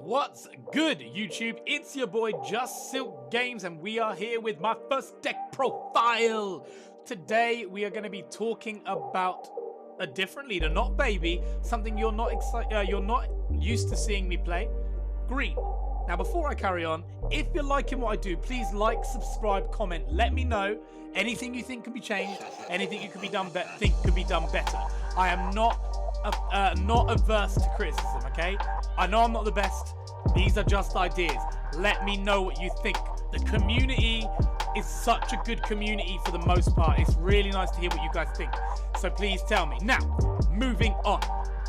What's good, YouTube? It's your boy Just Silk Games, and we are here with my first deck profile. Today we are going to be talking about a different leader, not baby, something you're not used to seeing me play. Green. Now, before I carry on, if you're liking what I do, please like, subscribe, comment. Let me know anything you think can be changed, anything you could be done think could be done better. I am not averse to criticism. Okay, I know I'm not the best. These are just ideas. Let me know what you think. The community is such a good community for the most part. It's really nice to hear what you guys think. So please tell me. Now, moving on.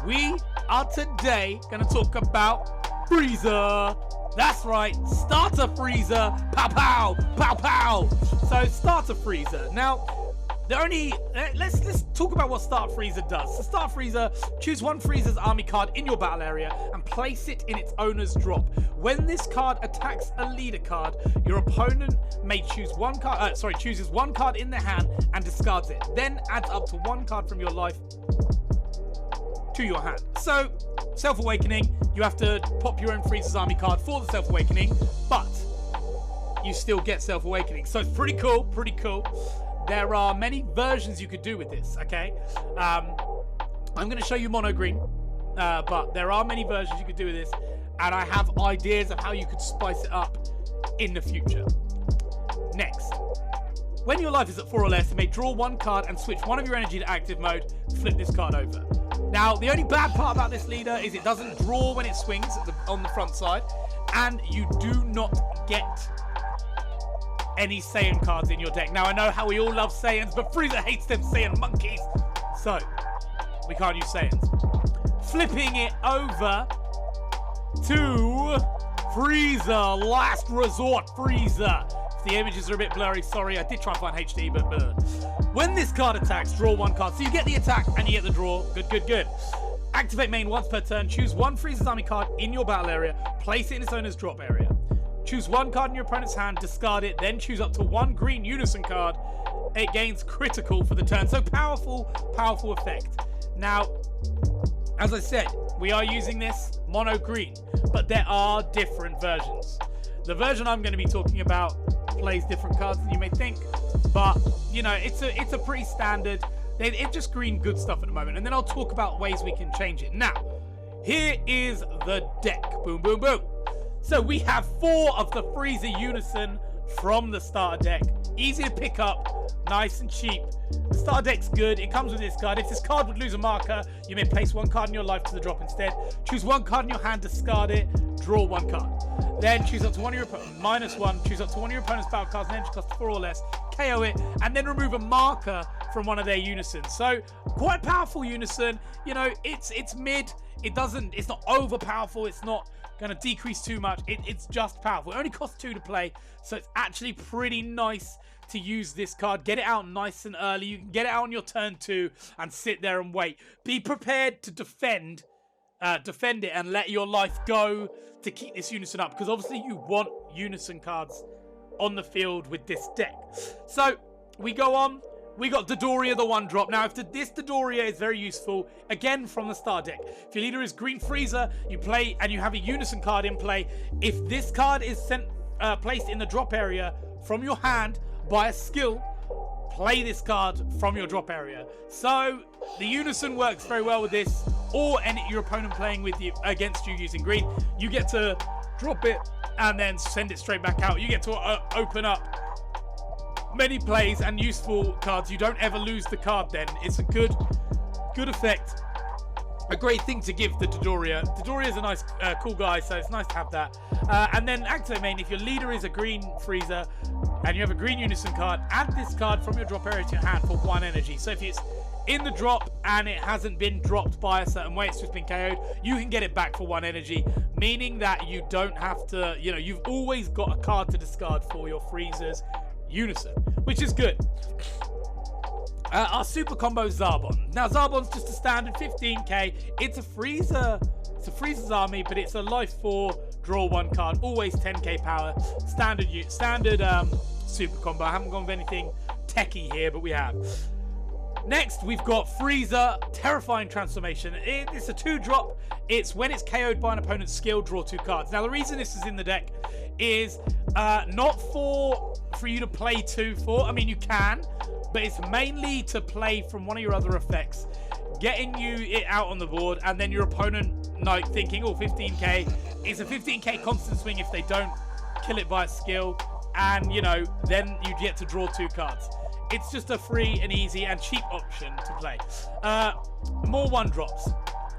We are today going to talk about Frieza. That's right, starter Frieza. Pow pow, pow pow. So starter Frieza. Now, let's talk about what Start Frieza does. So Start Frieza, choose one Frieza's army card in your battle area and place it in its owner's drop. When this card attacks a leader card, your opponent may chooses one card in their hand and discards it. Then adds up to one card from your life to your hand. So, Self-Awakening, you have to pop your own Frieza's army card for the Self-Awakening, but you still get Self-Awakening. So it's pretty cool, pretty cool. There are many versions you could do with this, okay? I'm going to show you mono green, but there are many versions you could do with this, and I have ideas of how you could spice it up in the future. Next, when your life is at 4 or less, you may draw one card and switch one of your energy to active mode. Flip this card over. Now, the only bad part about this leader is it doesn't draw when it swings on the front side, and you do not get any Saiyan cards in your deck. Now, I know how we all love Saiyans, but Frieza hates them Saiyan monkeys, so we can't use Saiyans. Flipping it over to Frieza, Last Resort Frieza. If the images are a bit blurry, sorry, I did try and find HD, but when this card attacks, draw one card. So you get the attack and you get the draw. Good, good, good. Activate main once per turn. Choose one Frieza's army card in your battle area. Place it in its owner's drop area. Choose one card in your opponent's hand, discard it, then choose up to one green unison card. It gains critical for the turn. So powerful, powerful effect. Now, as I said, we are using this mono green, but there are different versions. The version I'm going to be talking about plays different cards than you may think, but you know, it's a pretty standard. It's just green good stuff at the moment, and then I'll talk about ways we can change it. Now, here is the deck. Boom, boom, boom. So we have 4 of the Frieza Unison from the starter deck. Easy to pick up, nice and cheap. The starter deck's good. It comes with this card. If this card would lose a marker, you may place one card in your life to the drop instead. Choose one card in your hand, discard it, draw one card. Then choose up to one of your -1. Choose up to one of your opponent's battle cards, and energy cost 4 or less. KO it, and then remove a marker from one of their unisons. So quite powerful unison. You know, it's mid. It's not over powerful. It's not going to decrease too much. It's just powerful. It only costs 2 to play, so it's actually pretty nice to use this card. Get it out nice and early. You can get it out on your turn 2 and sit there and wait. Be prepared to defend it and let your life go to keep this unison up, because obviously you want unison cards on the field with this deck. So we go on. We got Dodoria, the 1-drop. Now, this Dodoria is very useful, again, from the star deck. If your leader is Green Frieza, you play and you have a Unison card in play. If this card is placed in the drop area from your hand by a skill, play this card from your drop area. So, the Unison works very well with this, or your opponent playing with you against you using green. You get to drop it and then send it straight back out. You get to open up many plays and useful cards. You don't ever lose the card then. It's a good effect. A great thing to give the Dodoria. Dodoria is a nice, cool guy, so it's nice to have that. And then activate main. If your leader is a green Frieza and you have a green unison card, add this card from your drop area to your hand for 1 energy. So if it's in the drop and it hasn't been dropped by a certain way, it's just been KO'd, you can get it back for 1 energy, meaning that you don't have to, you know, you've always got a card to discard for your Friezas Unison, which is good. Our super combo Zarbon. Now Zarbon's just a standard 15k. It's a Frieza's army, but it's a life 4, draw 1 card, always 10k power. Standard super combo. I haven't gone with anything techie here, but we have. Next, we've got Frieza, Terrifying Transformation. It's a 2-drop. It's when it's KO'd by an opponent's skill, draw 2 cards. Now, the reason this is in the deck is not for you to play 2 for. I mean, you can, but it's mainly to play from one of your other effects, getting it out on the board, and then your opponent like thinking, oh, 15k. It's a 15k constant swing if they don't kill it by a skill, and you know, then you get to draw 2 cards. It's just a free and easy and cheap option to play. More 1-drops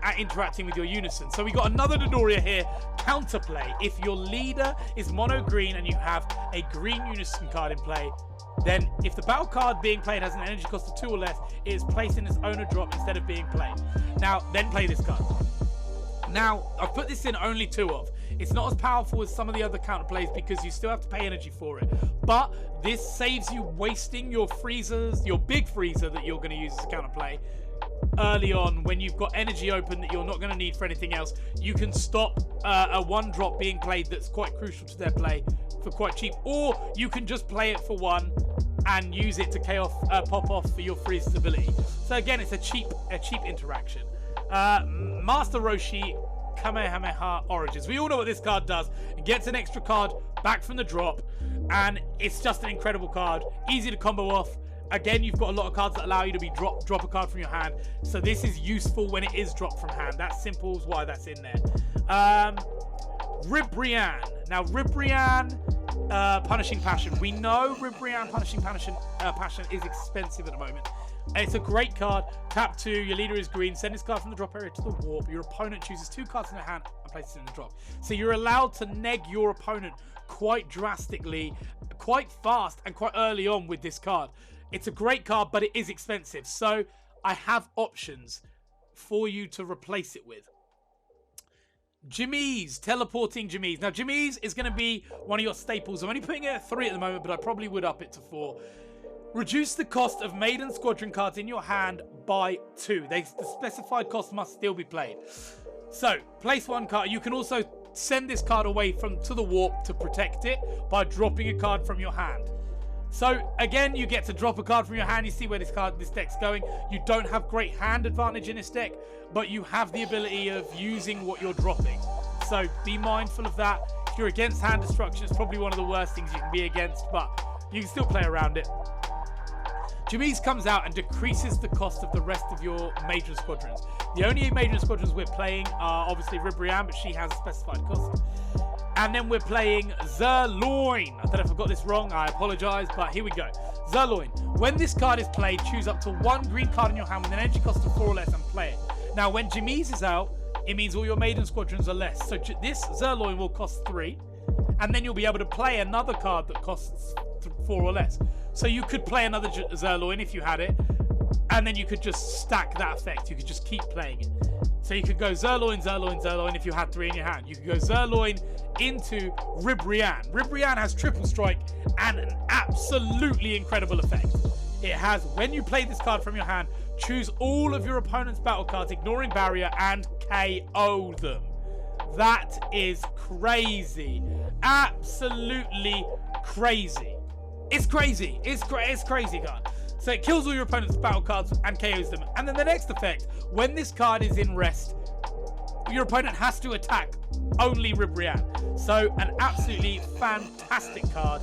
at interacting with your unison. So we got another Dodoria here, counterplay. If your leader is mono green and you have a green unison card in play, then if the battle card being played has an energy cost of 2 or less, it is placed in its owner drop instead of being played. Now, then play this card. Now, I've put this in only 2 of. It's not as powerful as some of the other counterplays because you still have to pay energy for it. But this saves you wasting your Friezas, your big Frieza that you're going to use as a counterplay early on when you've got energy open that you're not going to need for anything else. You can stop a 1-drop being played that's quite crucial to their play for quite cheap. Or you can just play it for 1 and use it to pop off for your Frieza's ability. So again, it's a cheap interaction. Master Roshi, Kamehameha Origins. We all know what this card does. It gets an extra card back from the drop, and it's just an incredible card. Easy to combo off. Again, you've got a lot of cards that allow you to drop a card from your hand. So this is useful when it is dropped from hand. That's simple as why that's in there. Ribrianne. Now, Ribrianne, Punishing Passion. We know Ribrianne, Punishing Passion is expensive at the moment. It's a great card. Tap 2, your leader is green. Send this card from the drop area to the warp. Your opponent chooses 2 cards in their hand and places it in the drop. So you're allowed to neg your opponent quite drastically, quite fast, and quite early on with this card. It's a great card, but it is expensive. So I have options for you to replace it with. Jimmy's, teleporting Jimmy's. Now, Jimmy's is going to be one of your staples. I'm only putting it at 3 at the moment, but I probably would up it to 4. Reduce the cost of Maiden Squadron cards in your hand by 2. The specified cost must still be played. So, place 1 card. You can also send this card away to the warp to protect it by dropping a card from your hand. So, again, you get to drop a card from your hand. You see where this deck's going. You don't have great hand advantage in this deck, but you have the ability of using what you're dropping. So, be mindful of that. If you're against hand destruction, it's probably one of the worst things you can be against, but you can still play around it. Jamise comes out and decreases the cost of the rest of your Major Squadrons. The only Major Squadrons we're playing are obviously Ribrianne, but she has a specified cost. And then we're playing Zerloin. I don't know if I got this wrong, I apologize, but here we go. Zerloin. When this card is played, choose up to 1 green card in your hand with an energy cost of 4 or less and play it. Now, when Jamise is out, it means all your Maiden Squadrons are less. So this Zerloin will cost 3, and then you'll be able to play another card that costs 4 or less. So you could play another Zerloin if you had it, and then you could just stack that effect. You could just keep playing it. So you could go Zerloin, Zerloin, Zerloin if you had 3 in your hand. You could go Zerloin into Ribrianne. Ribrianne has triple strike and an absolutely incredible effect. It has, when you play this card from your hand, choose all of your opponent's battle cards, ignoring barrier, and KO them. That is crazy. Absolutely crazy. It's crazy. It's crazy card. So it kills all your opponent's battle cards and KOs them. And then the next effect, when this card is in rest, your opponent has to attack only Ribrianne. So an absolutely fantastic card.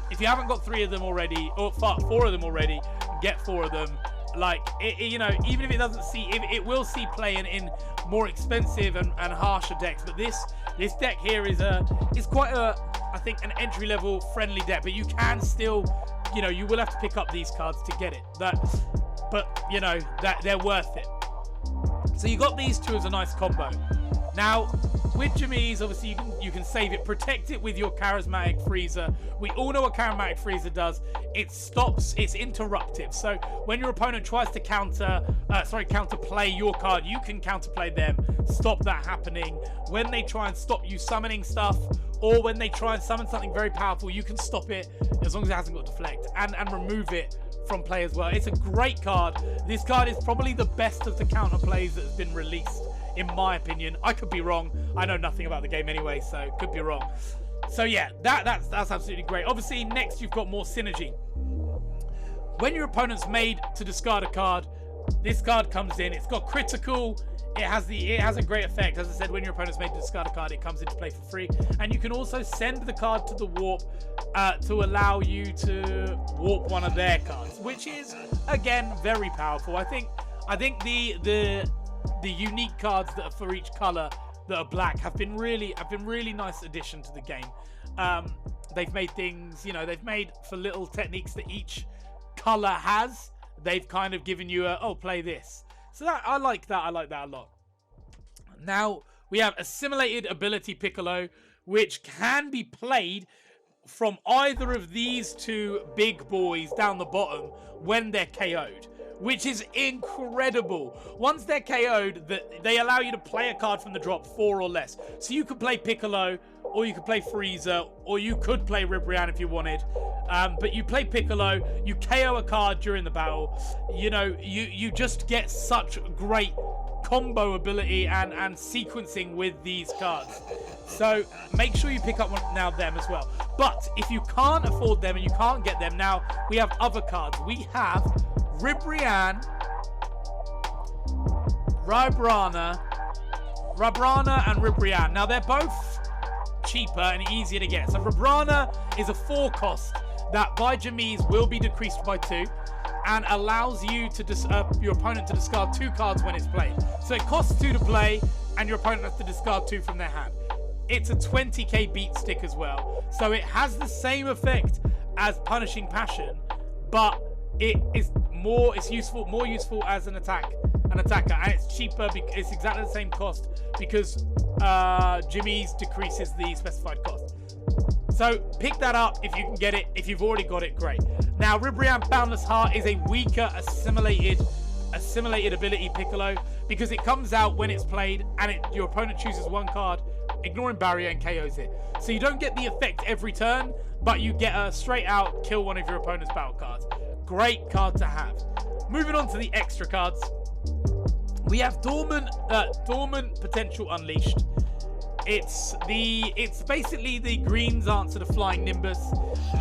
If you haven't got 3 of them already, or 4 of them already, get 4 of them. Like, you know, even if it doesn't see, it will see play in more expensive and harsher decks. But this deck here is quite I think, an entry-level friendly deck. But you can still, you know, you will have to pick up these cards to get it. But you know, that they're worth it. So you got these 2 as a nice combo. Now, with Jamise, obviously you can save it, protect it with your charismatic Frieza. We all know what charismatic Frieza does. It stops, it's interruptive. So when your opponent tries to counterplay your card, you can counterplay them, stop that happening. When they try and stop you summoning stuff, or when they try and summon something very powerful, you can stop it as long as it hasn't got deflect and remove it from play as well. It's a great card. This card is probably the best of the counterplays that has been released, in my opinion. I could be wrong. I know nothing about the game anyway, so could be wrong. So yeah, that's absolutely great. Obviously, next you've got more synergy. When your opponent's made to discard a card, this card comes in. It's got critical. It has a great effect. As I said, when your opponent's made to discard a card, it comes into play for free. And you can also send the card to the warp to allow you to warp one of their cards, which is again very powerful. I think the unique cards that are for each color that are black have been really nice addition to the game. They've made things, they've made for little techniques that each color has. They've kind of given you play this. So I like that a lot. Now we have Assimilated Ability Piccolo, which can be played from either of these two big boys down the bottom when they're KO'd, which is incredible. Once they're KO'd, they allow you to play a card from the drop 4 or less. So you could play Piccolo, or you could play Frieza, or you could play Ribrianne if you wanted. But you play Piccolo, you KO a card during the battle. You just get such great combo ability and sequencing with these cards. So make sure you pick up them as well. But if you can't afford them and you can't get them, now we have other cards. We have Ribrianne, Rabrana and Ribrianne. Now they're both cheaper and easier to get. So Rabrana is a 4 cost that by Jamise will be decreased by 2 and allows you to your opponent to discard 2 cards when it's played. So it costs 2 to play and your opponent has to discard 2 from their hand. It's a 20k beat stick as well. So it has the same effect as Punishing Passion, but it is more useful as an attacker, and it's cheaper. It's exactly the same cost because Jamise decreases the specified cost. So pick that up if you can get it. If you've already got it, great. Now Ribrianne Boundless Heart is a weaker assimilated ability Piccolo because it comes out when it's played and your opponent chooses 1 card, ignoring barrier, and KOs it. So you don't get the effect every turn, but you get a straight out kill one of your opponent's battle cards. Great card to have. Moving on to the extra cards, we have Dormant Potential Unleashed. It's basically the green's answer to Flying Nimbus.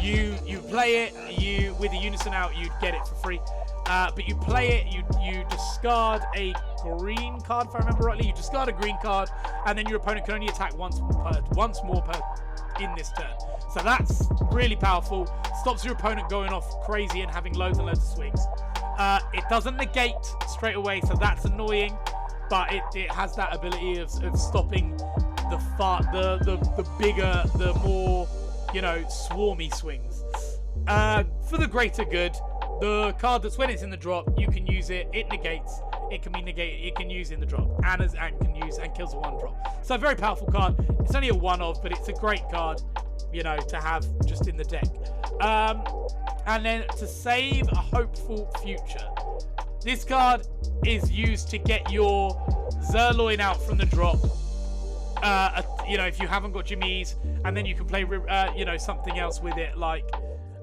You play it, with a unison out, you'd get it for free. But you play it, you discard a green card, if I remember rightly. You discard a green card, and then your opponent can only attack once more in this turn. So that's really powerful. Stops your opponent going off crazy and having loads and loads of swings. It doesn't negate straight away, so that's annoying. But it has that ability of stopping the bigger, the more swarmy swings. For the greater good, the card that's when it's in the drop, you can use it. It negates. It can be negated. It can use in the drop, and can use and kills a 1-drop. So a very powerful card. It's only a 1-of, but it's a great card, to have just in the deck. And then to save a hopeful future, this card is used to get your Zerloin out from the drop. If you haven't got Jamise, and then you can play something else with it, like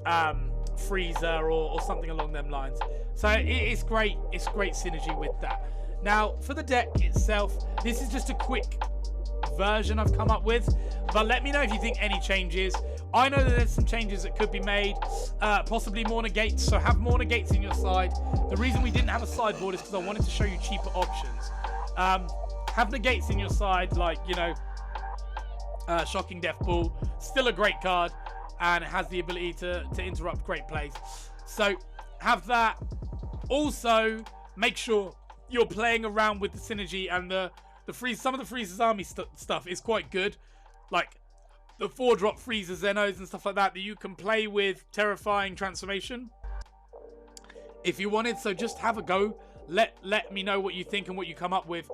Frieza or something along them lines. So it's great. It's great synergy with that. Now for the deck itself, this is just a quick version I've come up with, but let me know if you think any changes. I know that there's some changes that could be made, possibly more negates, so have more negates in your side. The reason we didn't have a sideboard is because I wanted to show you cheaper options. Have negates in your side, like Shocking Death Ball, still a great card, and it has the ability to interrupt great plays. So have that. Also, make sure you're playing around with the synergy and the freeze. Some of the Frieza's Army stuff is quite good, like the 4-drop Frieza Zenos and stuff like that you can play with Terrifying Transformation if you wanted. So just have a go. Let me know what you think and what you come up with.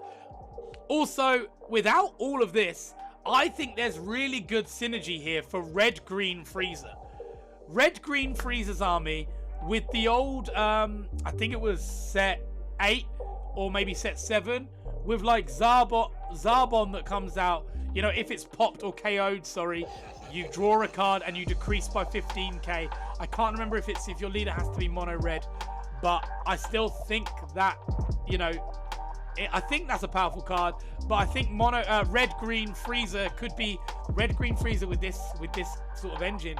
Also, without all of this, I think there's really good synergy here for Red-Green Frieza. Red-Green Frieza's Army with the old, I think it was set 8 or maybe set 7, with like Zarbon that comes out. If it's popped or KO'd, you draw a card and you decrease by 15k. I can't remember if your leader has to be mono red, but I still think that, I think that's a powerful card. But I think red-green Frieza could be red-green Frieza with this sort of engine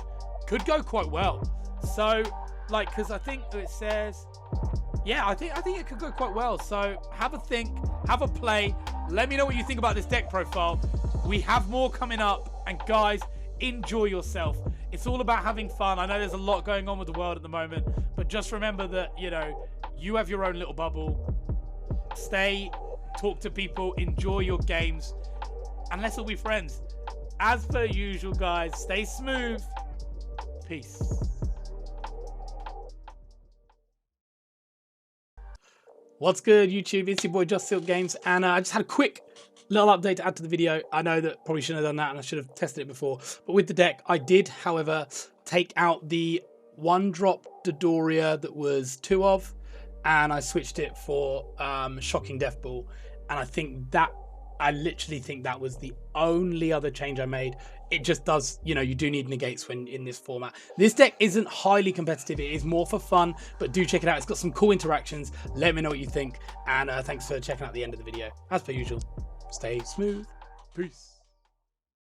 could go quite well. So Like, because I think it says, yeah, I think it could go quite well. So have a think, have a play. Let me know what you think about this deck profile. We have more coming up, and guys, enjoy yourself. It's all about having fun. I know there's a lot going on with the world at the moment, but just remember that, you know, you have your own little bubble. Stay, talk to people, enjoy your games, and let's all be friends. As per usual, guys, stay smooth. Peace. What's good, YouTube? It's your boy Just Silk Games, and I just had a quick little update to add to the video. I know that probably shouldn't have done that, and I should have tested it before. But with the deck, I did, however, take out the 1-drop Dodoria that was 2 of, and I switched it for Shocking Death Ball. And I literally think that was the only other change I made. It just does, you know, you do need negates when in this format. This deck isn't highly competitive. It is more for fun, but do check it out. It's got some cool interactions. Let me know what you think. And thanks for checking out the end of the video. As per usual, stay smooth. Peace.